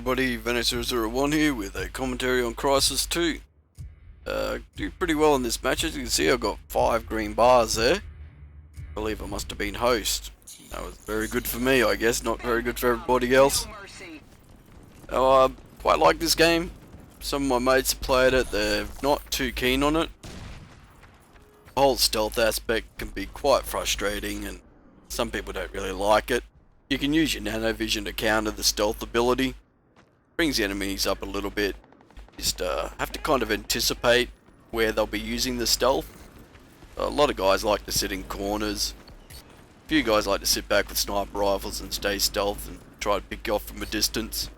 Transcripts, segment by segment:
everybody, Venom001 here with a commentary on Crysis 2. Do pretty well in this match. As you can see, I've got 5 green bars there. I believe I must have been host. That was very good for me, I guess, not very good for everybody else. I quite like this game. Some of my mates have played it, they're not too keen on it. The whole stealth aspect can be quite frustrating and some people don't really like it. You can use your nanovision to counter the stealth ability. Brings the enemies up a little bit. Just have to kind of anticipate where they'll be using the stealth. A lot of guys like to sit in corners. A few guys like to sit back with sniper rifles and stay stealth and try to pick you off from a distance.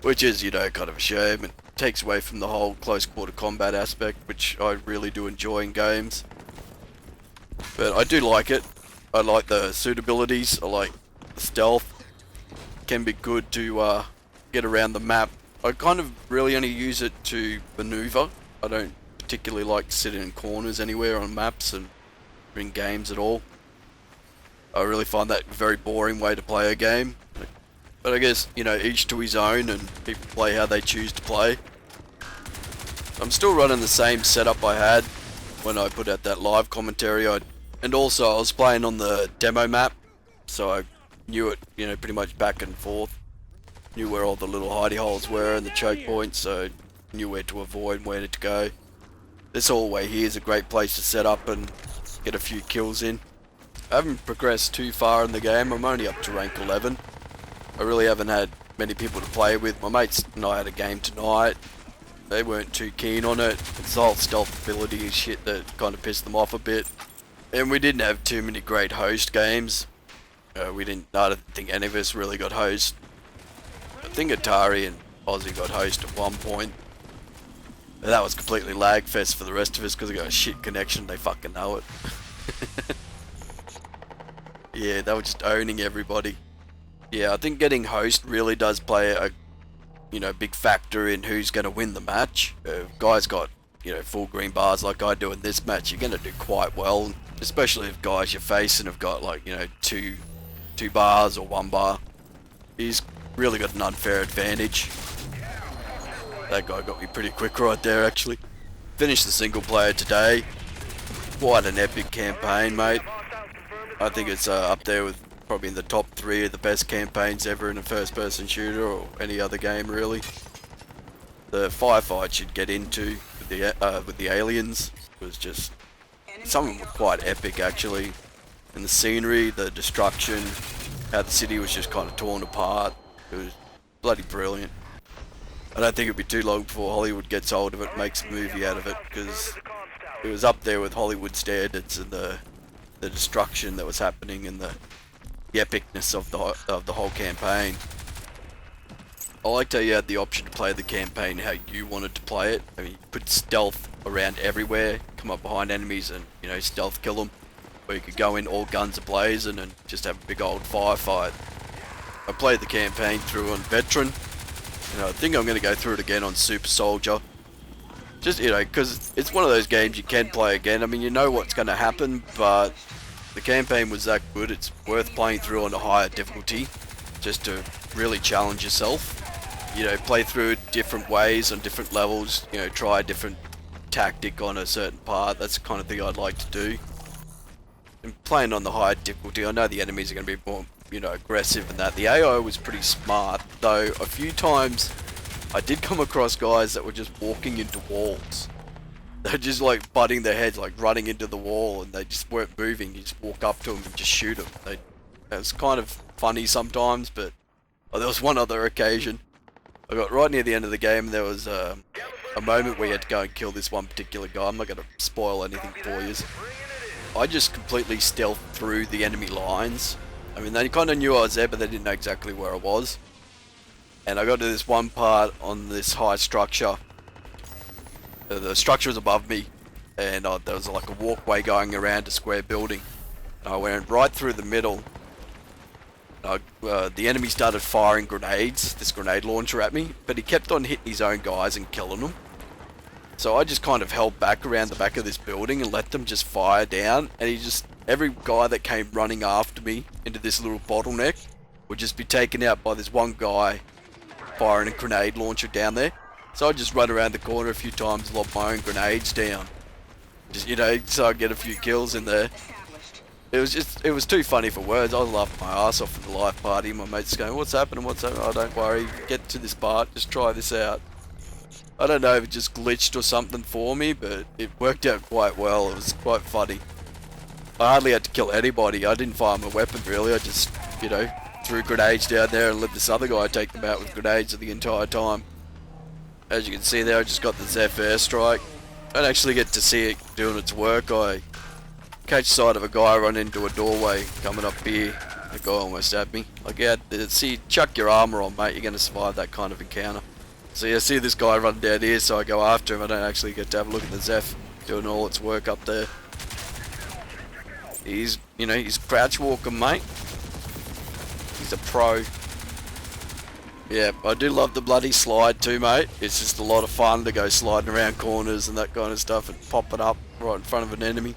Which is, you know, kind of a shame. It takes away from the whole close quarter combat aspect, which I really do enjoy in games. But I do like it. I like the suit abilities. I like the stealth. Can be good to get around the map. I kind of really only use it to maneuver. I don't particularly like to sit in corners anywhere on maps and in games at all. I really find that a very boring way to play a game. But I guess, you know, each to his own and people play how they choose to play. I'm still running the same setup I had when I put out that live commentary. And also I was playing on the demo map, so I knew it, you know, pretty much back and forth. Knew where all the little hidey holes were and the choke points, so knew where to avoid and where to go. This hallway here is a great place to set up and get a few kills in. I haven't progressed too far in the game. I'm only up to rank 11. I really haven't had many people to play with. My mates and I had a game tonight. They weren't too keen on it. It's the whole stealth ability and shit that kind of pissed them off a bit. And we didn't have too many great host games. I don't think any of us really got host. I think Atari and Aussie got host at one point. But that was completely lag fest for the rest of us because we got a shit connection. They fucking know it. Yeah, they were just owning everybody. Yeah, I think getting host really does play a, you know, big factor in who's going to win the match. Guys got, you know, full green bars like I do in this match, you're going to do quite well. Especially if guys you're facing have got like, you know, two bars or 1 bar. He's really got an unfair advantage. That guy got me pretty quick right there actually. Finished the single player today. Quite an epic campaign, mate. I think it's up there with probably in the top 3 of the best campaigns ever in a first person shooter or any other game really. The firefight you'd get into with the aliens was just, some of them were quite epic actually. And the scenery, the destruction, how the city was just kind of torn apart. It was bloody brilliant. I don't think it'd be too long before Hollywood gets hold of it and makes a movie out of it, because it was up there with Hollywood standards and the destruction that was happening and the epicness of the whole campaign. I liked how you had the option to play the campaign how you wanted to play it. I mean, you put stealth around everywhere, come up behind enemies and, you know, stealth kill them. Or you could go in all guns a-blazing and just have a big old firefight. I played the campaign through on Veteran. You know, I think I'm going to go through it again on Super Soldier. Just, you know, because it's one of those games you can play again. I mean, you know what's going to happen, but the campaign was that good. It's worth playing through on a higher difficulty just to really challenge yourself. You know, play through it different ways on different levels. You know, try a different tactic on a certain part. That's the kind of thing I'd like to do. And playing on the higher difficulty, I know the enemies are going to be more, you know, aggressive and that. The AI was pretty smart, though a few times I did come across guys that were just walking into walls. They're just like butting their heads, like running into the wall, and they just weren't moving. You just walk up to them and just shoot them. It was kind of funny sometimes, but there was one other occasion. I got right near the end of the game and there was a moment where you had to go and kill this one particular guy. I'm not going to spoil anything for you. I just completely stealthed through the enemy lines. I mean, they kind of knew I was there, but they didn't know exactly where I was. And I got to this one part on this high structure. The structure was above me, and there was like a walkway going around a square building. And I went right through the middle. The enemy started firing grenades, this grenade launcher at me, but he kept on hitting his own guys and killing them. So I just kind of held back around the back of this building and let them just fire down, and every guy that came running after me into this little bottleneck would just be taken out by this one guy firing a grenade launcher down there. So I just run around the corner a few times, lob my own grenades down. Just, you know, so I get a few kills in there. It was too funny for words. I was laughing my ass off at the live party. My mate's going, what's happening, what's happening? Oh, don't worry, get to this part, just try this out. I don't know if it just glitched or something for me, but it worked out quite well. It was quite funny. I hardly had to kill anybody. I didn't fire my weapon really. I just, you know, threw grenades down there and let this other guy take them out with grenades the entire time. As you can see there, I just got the Zeph airstrike. I don't actually get to see it doing its work. I catch sight of a guy run into a doorway coming up here. The guy almost had me. Like, yeah, see, chuck your armor on, mate. You're going to survive that kind of encounter. So yeah, see this guy run down here, so I go after him. I don't actually get to have a look at the Zeph doing all its work up there. He's, you know, he's crouch walking, mate. He's a pro. Yeah, I do love the bloody slide too, mate. It's just a lot of fun to go sliding around corners and that kind of stuff and pop it up right in front of an enemy.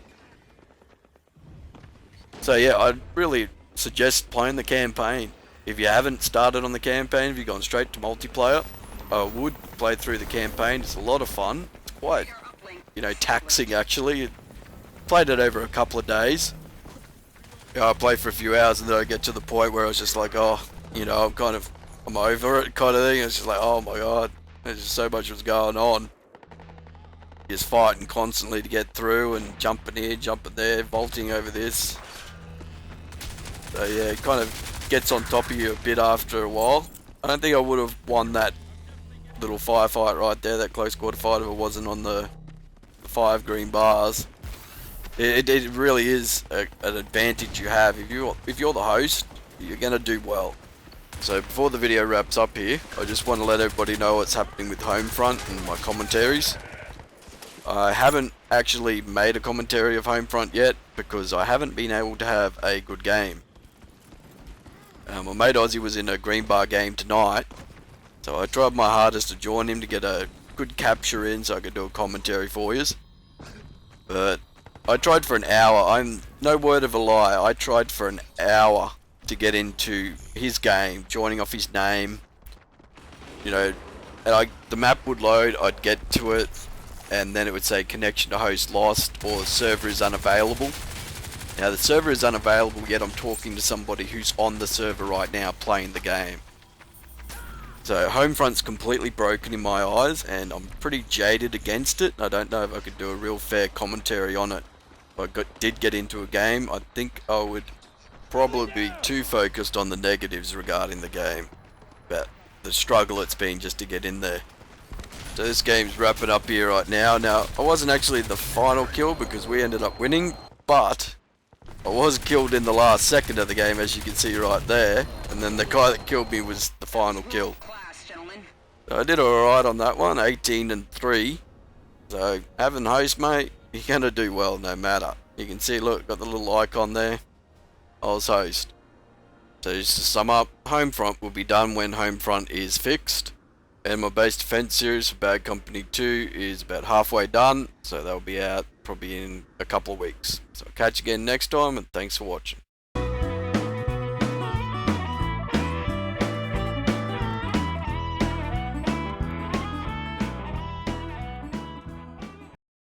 So yeah, I'd really suggest playing the campaign. If you haven't started on the campaign, if you've gone straight to multiplayer, I would play through the campaign. It's a lot of fun. It's quite, you know, taxing actually. Played it over a couple of days. Yeah, I played for a few hours and then I get to the point where I was just like, oh, you know, I'm over it kind of thing. It's just like, oh my god, there's just so much was going on. Just fighting constantly to get through and jumping here, jumping there, vaulting over this. So yeah, it kind of gets on top of you a bit after a while. I don't think I would have won that little firefight right there, that close quarter fight, if it wasn't on the 5 green bars. It really is an advantage you have. If you're the host, you're going to do well. So before the video wraps up here, I just want to let everybody know what's happening with Homefront and my commentaries. I haven't actually made a commentary of Homefront yet because I haven't been able to have a good game. My mate Ozzy was in a green bar game tonight, so I tried my hardest to join him to get a good capture in so I could do a commentary for you. But I tried for an hour. I'm no word of a lie. I tried for an hour to get into his game, joining off his name. You know, and the map would load, I'd get to it, and then it would say connection to host lost or server is unavailable. Now the server is unavailable, yet I'm talking to somebody who's on the server right now playing the game. So Homefront's completely broken in my eyes and I'm pretty jaded against it. I don't know if I could do a real fair commentary on it. If I did get into a game, I think I would probably be too focused on the negatives regarding the game. But the struggle it's been just to get in there. So this game's wrapping up here right now. Now, I wasn't actually the final kill because we ended up winning, but I was killed in the last second of the game, as you can see right there, and then the guy that killed me was the final kill. So I did alright on that one, 18-3. So having host, mate, you're gonna do well no matter. You can see, look, got the little icon there. I was host. So just to sum up, Homefront will be done when Homefront is fixed. And my base defense series for Bad Company 2 is about halfway done, so they'll be out probably in a couple of weeks. So I'll catch you again next time, and thanks for watching.